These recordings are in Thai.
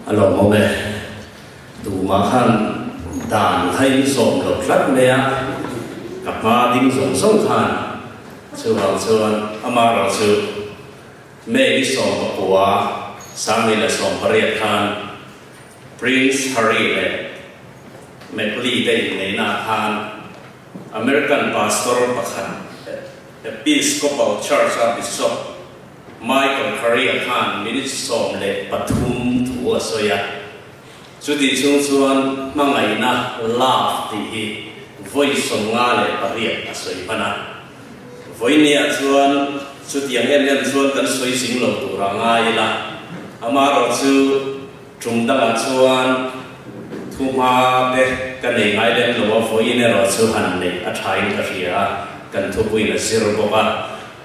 อารมณ์โมเมดูมาขันด่านให้ส่งหลบลัดเมียกับมาดิ้งส่งส่งขันชื่อเราชวนอามาเราชื่อเมย์ส่งปัวสามีและส่งภรรยาขัน Prince Harry เลยเมปลีได้ในนาขัน American Pastor ประคัน Episcopal Church Bishop Michael Harry ขันมินิสส่งเลยปทุมถัวสวยจุดที่ชวนมั่งไงนะลาฟที่voice ส่งงานเลยภรรยาสวยพนันvoiceเนี่ยชวนสุดอย่างเงี้ยชวนกันสวยสิ่งเหล่าตัวร่างกายละอามาเราชื่อจุ่มตั้งชวนทุ่มหาเด็กกันเองไอ้เด็กเราว่าvoiceเนี่ยเราชื่อหันเลยอัฐายกันเสียกันทุกวันเสียรบกวน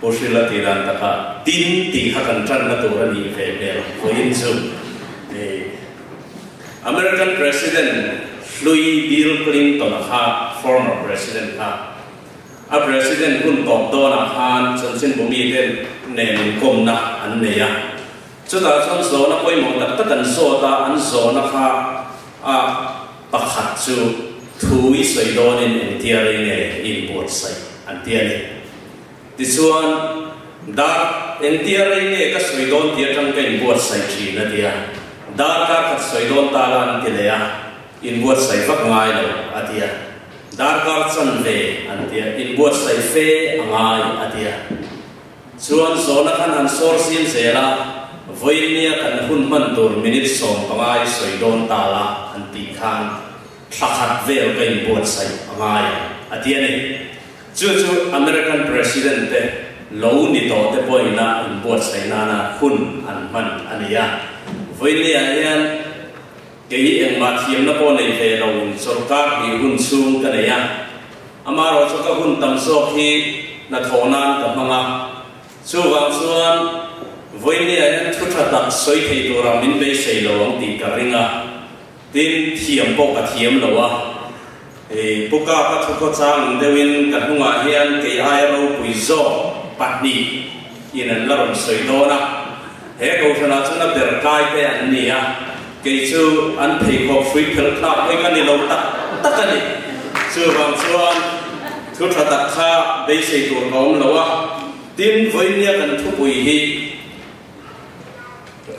ผู้ศิลปินต่างๆตินตีหักันจันทร์ตัวนี้เฟเบลvoiceชื่อAmerican President Louis Bill Clinton ค่ะ former president ค่ะ President คุณตอบโต้นะคะจนสิ้นผมมีเด่นเนมกลมนะอันนี้จุดที่ชนโซนักไปมองแต่ตัดโซตาอันโซนะคะประคัดจูทุยสวยโดนินเทียร์เนี่ยอินบอร์ดใส่อันเทียร์ที่ส่วนดาเอ็นเทียร์เนี่ยก็สวยโดนเทียร์จังก็อินบอร์ดใส่จีนนะเทียร์ดาร์การ์ดสวยโดนตาลันที่เลยอินบอร์ดใส่ฟักง่ายเลยอันเทียร์ดาร์การ์ดสันเฟอันเทียร์อินบอร์ดใส่เฟง่ายอันเทียร์ส่วนโซนักขันหันโซร์ซินเซล่าวันนี้กันหุ่นมันตัวมินิส่งง่ายสวยโดนตาลันอันตีขันทักหัดเวลก็อินบอร์ดใส่ง่ายอันเทียร์นี่จู่ๆ American President เต้โลนิโตเต้ปอยน่าอินบอร์ดใส่นานาหุ่นอันมันอันนี้วันนี้เนี่ยเกี่ยงมาเทียมนับวันในเฟลล์สุรการมีหุ่นสูงกันเนี่ยอามาเราจะก็หุ่นตั้งโซที่นัทโนานกับมังอ่ะส่วนส่วนวันนี้เนี่ยทุกท่านสวยที่ตัวเรามินเบสเซลล์ตีกันริงอ่ะดินเทียมปกเทียมเราอ่ะพวกเราทุกคนจ้างเดวินกันหัวเฮียนเกี่ยเราปุยโซปัดนี้ยินดีเราสวยโดนะเฮ้ยกูชนะชนะเดือดกายไปอันนี้อ่ะเกี่ยวอันที่เขาฟรีเพลย์คลับให้กันนี่เราตักกันนี่ส่วนทุกท่านตักข้าได้ใช้ตัวของเราว่าทีมวันนี้กันทุกวีฮี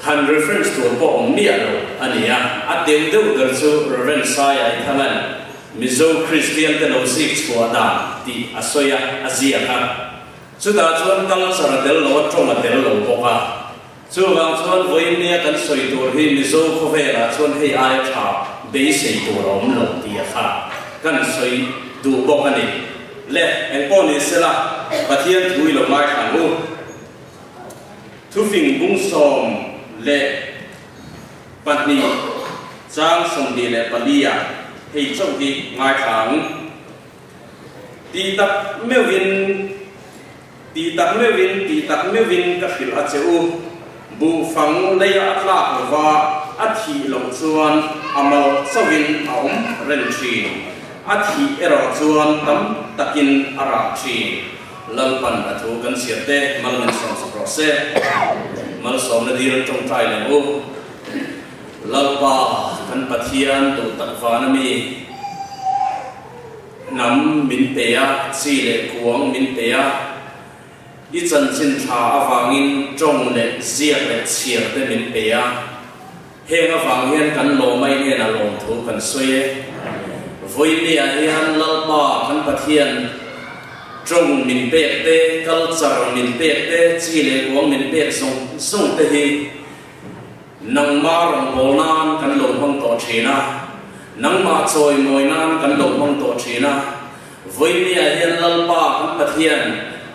หัน reference ตัวพวกนี้เราอันนี้อ่ะอันเดียวเดียวกันสู่ reference ใส่ไอ้ทั้งนั้นมิโซคริสเตียนแต่เราสิกตัวด่างที่อาศัยอาเซียครับสุดท้ายส่วนตั้งสารเดลเราตรงมาเดลเราพวกอ่ะส่วนวันนี้กันสวยตัวที่มิโซเขาเวลาส่วนให้ไอ้ชาเบสตัวเราหนุ่มดีค่ะกันสวยดูบอกกันนี่และเอ็งป้อนนี่สิละประเทศทุยเราไม่ขันรู้ทุกสิ่งบุ้งสมและปัจจุบันจ้างสมดีและปลีอ่ะให้เจ้าที่ไม่ขังตีตักไม่วินก็คืออาเจ้าบูฟังเลยอัตลาดว่าอาทิหลงส่วนอามาสวินเอาเรนชีอาทิเอรส่วนตั้มตะกินอาราชีเล่าปันอาทุกันเสียเตะมันเป็นสองสปรเซมันสองนาทีเราจงใจเลยโอ้เล่าป่ากันปะเทียนตุตักฟ้านามีน้ำมินเตียสีเล็กวงมินเตียอีจันชินชาอฟังอินจงเล็กเสียเล็กเสียเต็มินเปียเฮงอฟังเฮียนกันโลไม่เฮียนลงทุกันสวยวันนี้เฮียนลบ้ากันปะเทียนจงมินเปียเตกัลจารมินเปียเตจีเล็กวงมินเปียส่งเตฮีนังมาลงโบนานกันลงห้องโตชีนะนังมาจอยมวยนานกันลงห้องโตชีนะวันนี้เฮียนลบ้ากันปะเทียน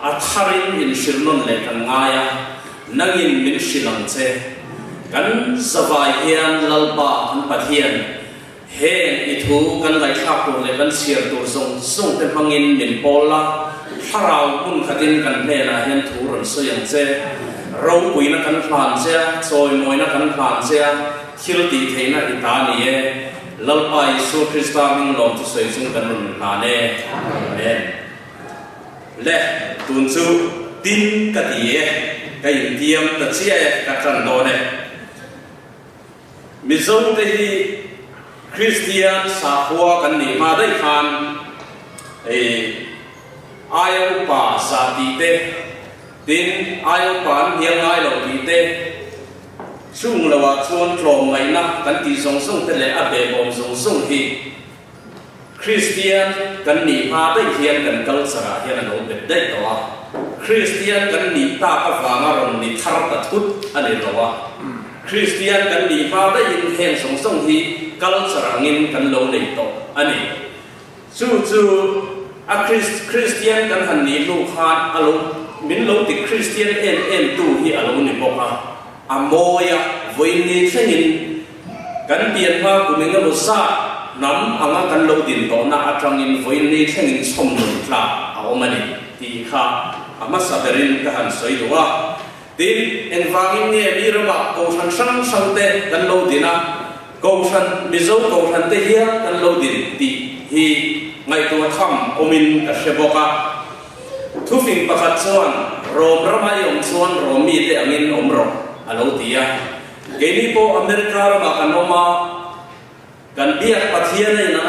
อัฐารินอินชิลนนเล็กกันง่ายนังอินมินชิลังเซกันสบายเฮียนลลบาอันปะเทียนเฮอิทูกันไหลข้าพงเลยกันเสียตัวส่งเป็นพังอินมินโปล่าถ้าเราคุ้นขัดินกันเน่นะเฮียนทูรันเสียงเซเราปุยนักกันพลานเสียซอยมวยนักกันพลานเสียทิลตีเทนะอิตาลีลลบาอิสุคริสตามิงลงทุสวยซุ่งกันรุนหาเน่และตุนซูดินกะตีก็ยินเทียมตัดเสียกับจันโดเนี่ย Mizo te hi Christian sa khua kan ni ma dai khan ayo pa sa ti te tin ayo pa hiang ai lo ti te chung lawa chuan thlom ngai na kan ti song song te le a be bom song song hi Christian kan ni ma dai hian kan kal sara hian an be dai to wa Christian kan ni ta ka wa ma ron ni thar ta thut ani lo wa Christian kan ni ma dai in hen song song hi kal sara ngin kan lo nei to ani chu a Christian kan han ni lu khan alo min lo ti Christian en tu hi alo ni boka amoya voini thengin kan pian ma kuminga lo sa nam anga kan lo din to na atangin voini thengin som nun tla awmani ti kha ama saberin ka han soi duwa tin enwangin ne mirama ko sang te kan lo dina ko san Mizo ko san te hia kan lo din ti hi ngai tu tham omin ka sheboka thufing pakhat chuan rom rama yom chuan romi te angin omro alo tia geni po America rama kanoma kan biak pathian nei na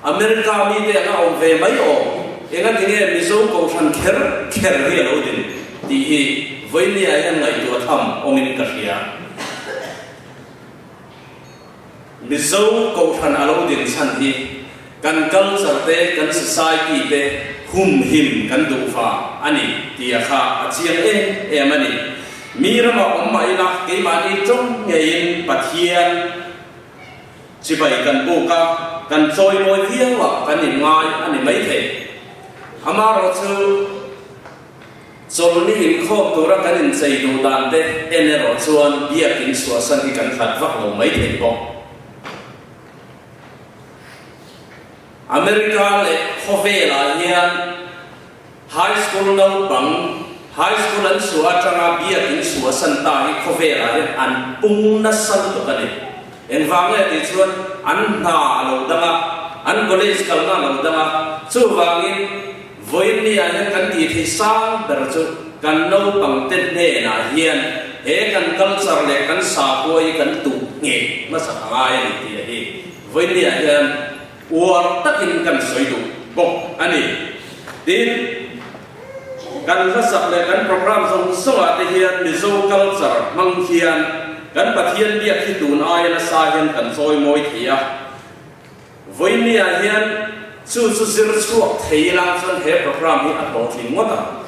America mi te anga om ve mai o enga tinge Mizo ko san kher ri alo din ti hi voini ayan ngai tu tham omin ka hia Mizo ko san alo din san hi kan culture te kan society te hum him kan du fa ani tia kha achiang mani mirama omma ina ke mani chong ngein pathian chibai kan buka kan choi moi hiawa kan ni ngai ani mai the amaro chu chol ni in kho tura kan in sei du dan te enero chuan biakin suasan hi kan khat vak lo mai the bo America le khovela hian high school no bang high school an suwa tanga biakin suwa san ta hi khovela hian an pung na san to kani en wange ti chuan an na lo danga an college kal na lo danga chu wangin voini an kan ti thi sang ber chu kan no bang te ne na hian he kan culture le kan sa koi kan tu nge ma sa ngai ni ti hi voini hian war takin kan soidu bok ani din kan rasak le kan program song songa te hian Mizo culture mang hian kan pathian biak hi tun ai na sa hian kan soi moi thia voini a hian chu sir chuak theilang chon he program hi ato thin ngota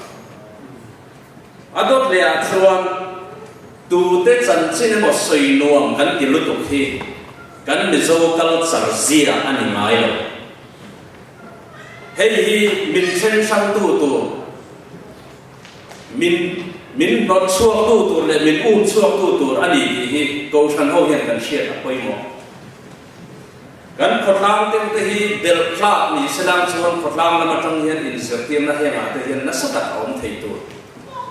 adot le a chuan tu te chan chin mo soi nuam kan ti lu tu hi kan Mizo culture zia ani ngai lo hei hi min chen sang tu min not chuak tu le min chuak tu ani hi ko san ho hian kan share a poi mo kan khotlang te hi bel kla ni sedang chuan khotlang na matang hian in sertiam na hema te hian na sata om thei tu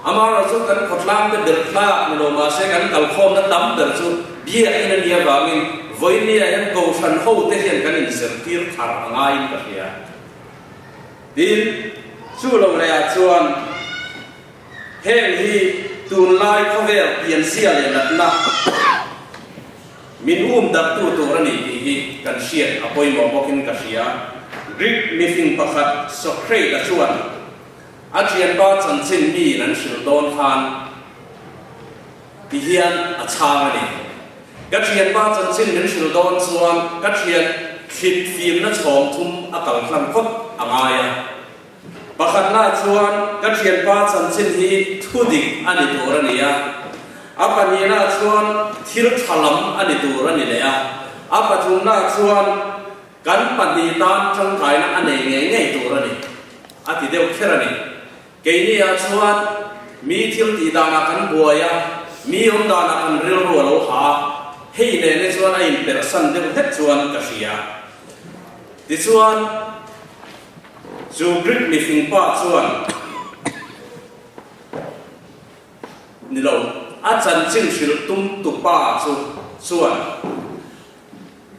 amara chu kan khotlang te bel kla ni lo ma se kan kal khom na dam der chu bia in ania wangin voini a hian ko san ho te hian kan in sertir thar angai ka hia din chu lo le a chuan heng hi tun lai khovel pian sia le natna min dak tu rani hi kan shia apoi mo bokin ka hia Greek missing pakhat sokhrei da chuan achian ba chan chin mi nan sil don khan ti hian a changani gachian ba chan chin nan sil don chuan gachian khit fim na chom thum akal kham khot amaya pakhat na chuan gachian ba chan chin hi thudik ani torania apani na chuan thir thalam ani turani le a apathum na chuan kan pani tan chang kai na ane nge turani ati deu kherani keini a chuan mi thil ti dana kan buaya mi om dana kan ril ro lo ha hei ne chuan a in person deu het chuan ka hria ti chuan zu Greek missing pa chuan nilo a chan chin sil tum tu pa chuan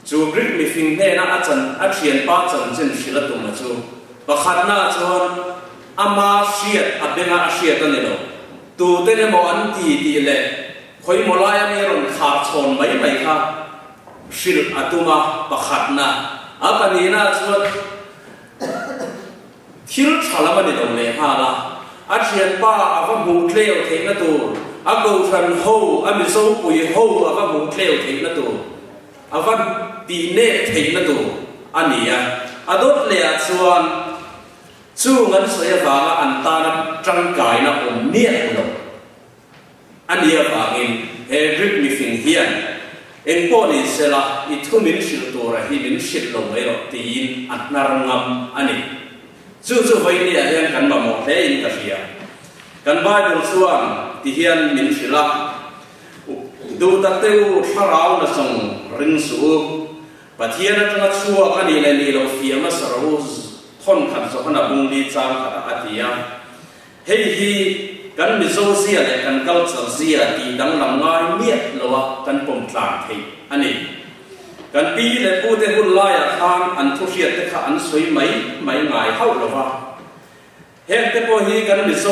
chu Greek missing ne na a thian pa chan chin sil tum chu pakhat na chuan ama shiat abenga shiat anilo tu te ne mo an ti le คอยมลายมีรอนขาดชนไม่ค่ะสิลอัตุมาประคัดนะอาปนีน่าชวนทิลชาลมันนี่ตรงเลยฮะละอาเชียนป้าอาว่ามูเทลเทงนะตัวอากูฟันโฮอามิโซปุยโฮอาว่ามูเทลเทงนะตัวอาว่าตีเน่เทงนะตัวอันนี้อาดดเลียชวนสู้งั้นเสียฟ้าอันตานะจังกายนะอมเนียลงอันนี้ฟ้าอินเฮริกมีฟิงเฮียนเอ็งพอนี่เสละอีทุ่มินสิลตัวระหิมินสิลลงไว้หรอกตีนอัดนารงัมอันนี้สู้ไว้เนี่ยเฮียนกันมาหมดเลยอินกับเฮียกันบ้านส่วนที่เฮียนมินสิละดูตะเต้วทาราวนะส่งริงสูปะเทียนจังชัวอันนี้เลยนี่เราเฟียมาสรุปทนขันสุขนาบุงดีจางขัดอาทิยาเฮ้ยกันมิโซเซียเลยกันเกาเซียตีดังลำง่ายเมียเราว่ากันปมกลางเฮ้ยอันนี้กันปีเลยพูดแต่หุ่นลายทางอันทุเรียนแต่ข้าอันสวยไหมง่ายเข้าเราว่าเห็นแต่พอฮีกันมิโซ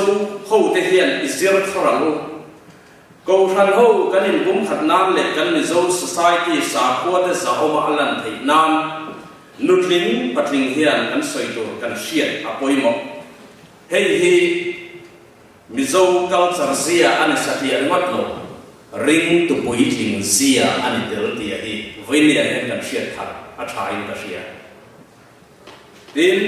เข้าแต่เฮียนอิสราเอลทรังกูทันเข้ากันอินบุ้มขัดน้ำเลยกันมิโซ society สาขวดแต่สาวมาอัลลันเฮ้ยน้ำนุดลิงปัดลิงเฮียนกันสวยตัวกันเชียดอภัยหมดเฮ้ยมิโซกัลซาเซียอันสัตย์อันวัดโลริงตุปุยลิงเซียอันเดลตีฮีวินเนียนกันเชียดทัดอัฐายกันเชียดิน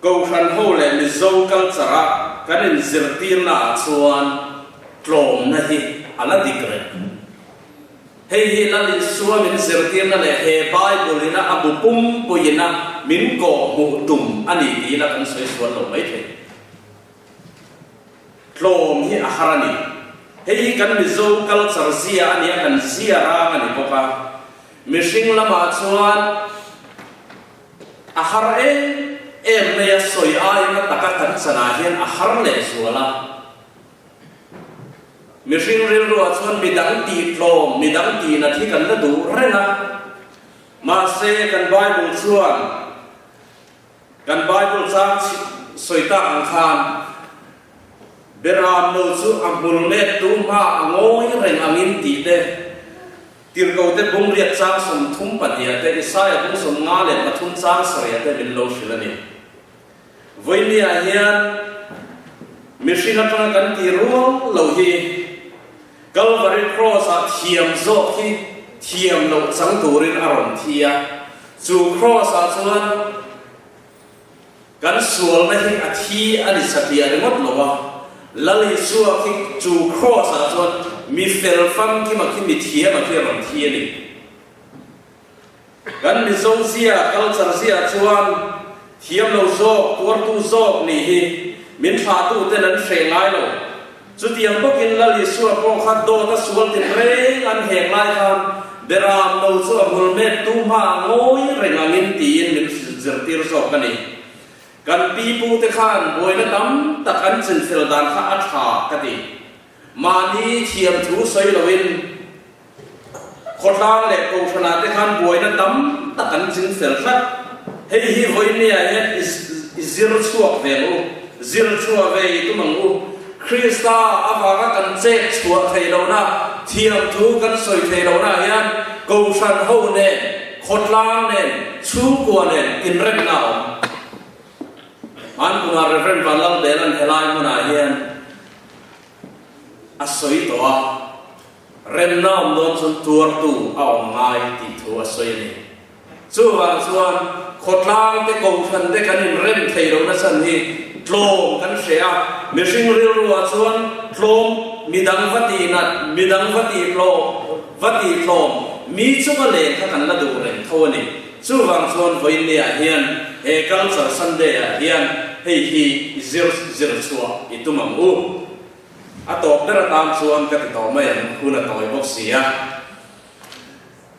กูทันเข้าเลยมิโซกัลซาระกันอินซิร์ตีน่าชวนกลมนะฮีอันละดิกระเฮ้ยนั่นอิสวามินเซอร์ตีนั่นแหละเฮบายบุลินะอับุปุมปุยนะมินโกมุตุมอันนี้ดีนะกันสวยสวยลงไม่เท่โคลมที่อาหารนี่เฮ้ยกันมิโซกัลซาร์เซียอันนี้กันเซียร่างอันนี้พวกเขามิชิงละมาชวนอาหารเนี่ยสวยอายนะตะกันสนาเห็นอาหารเนี่ยสวยละมิชิงเรียนรู้ชวนมีดังตีโคลมมีดังตีนะที่กันละดูเรนะมาเซกันไบเบิลชวนกันไบเบิลจากสวยตาอังคารเบรามโนซูอัมบุลเมตุมาอังโอยเรงอังอินตีเดตีร์กูเตบุงเรียกจากสมทุมปฏิยาเตอิสายบุงสมงาเลปทุมจากสายเตบินโลชิลนีวันนี้เฮียนมิชิงนักกันตีรัวโลฮีกัลวาริครอสเทียมโซที่เทียมโลสังตูรินอารมณ์เทียจูครอสชวนกันสวลไม่ให้อธิอดิสัตยาในหมดหรอวะแล้วเลยชัวที่จูครอสชวนมีเฟลฟังที่มาที่มีเทียมาที่อารมณ์เทียนี่กันมิโซเซียกัลซาเซียชวนเทียมโลโซตัวตูโซนี่มินฟาตูเตนันเฟงไงโลสุดยังพวกกินละลิสัวพวกขัดโดตัสวนติเรงอันเหงไล่ทำเดรามโนสัวบุลเมตุมาโง่ยเรงงินตีนมินจิรติรสกันนี่กันปีปูเตขันบวยนัดำตะกันจินฟิลดานข้าอัฐากติมานีเทียมทูสวยลวินคนล่างเล็กโอชนาเตขันบวยนัดำตะกันจินฟิลชัดเฮ้ยฮีบวยเนี่ยอิซิรชัวเวลูซิรชัวเวตุมังอูคริสตาอาภากันเจ็ดชัวเทโลนาเทียมทูกันสวยเทโลนายันกูชันโฮเนคนล่างเนชูกัวเนอินเรนนาวอันกุมาเรฟเรนวันลังเดลันเฮลัยมุนายันอสวยตัวเรนนาวโดนจนตัวตูเอาไม้ติดตัวสวยนี่สู้วันส่วนคนล่างเตกูชันเตกันอินเรนเทโลนาสันนี่โคลมกันเสียมิชิงเรียรัวชวนโคลมมีดังวัตีนัดมีดังวัตีโคลวัตีโคลมมีชุกเลนถ้ากันละดูเลยเท่านี้สู้วังชวนวินเนียเฮียนเฮกัลสันเดียเฮียนเฮีซิลชัวอิตุมังอูอะตบเดรตามชวนกันติดต่อไม่ยังคุณต่อยบอกเสีย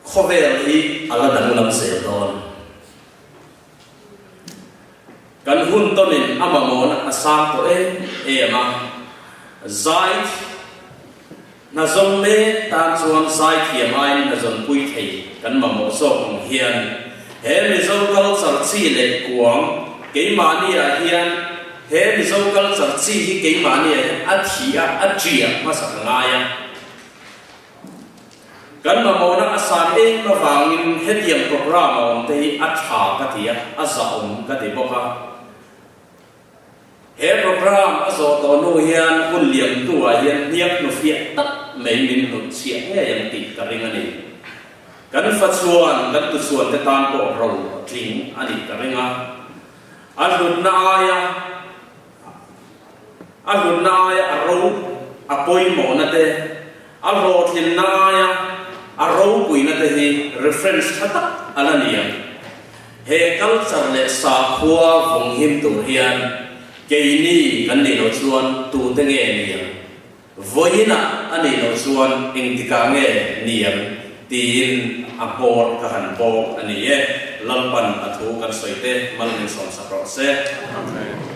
ข้อเวลที่อัลลอฮ์ดังลำเสียตอนกันหุ่นต้นนี้อามาโมนะอาสาตัวมาใจน่าจงเมตตามส่วนใจเทียมไอ้น่าจงปุยเทกันมาโมโซของเฮียนเฮมิโซกัลสัลซีเล็กกวงเกี่ยมานี่เฮียน he Mizo culture chi hi ke mani a thia a tria ma sak ngaya kan ma mona asan e ma wangin hetiam program on te a tha ka tia a zaum ka te boka he program a zo to no hian kun liam tua hian niak no fia tak mai min no chia nge yang ti ka ringa ni kan fa chuan kan tu chuan te tan ko ro tling ani ka ringa alun na aya aro apoi mo na te aro thin na aya aro pui na te hi reference thata alania he culture le sa khua vong him tu hian keini kan ni lo chuan tu te nge niam voina ani lo chuan ingtika nge niam tin apor ka han po ani e lalpan athu kan soite malin som sa pro se amen.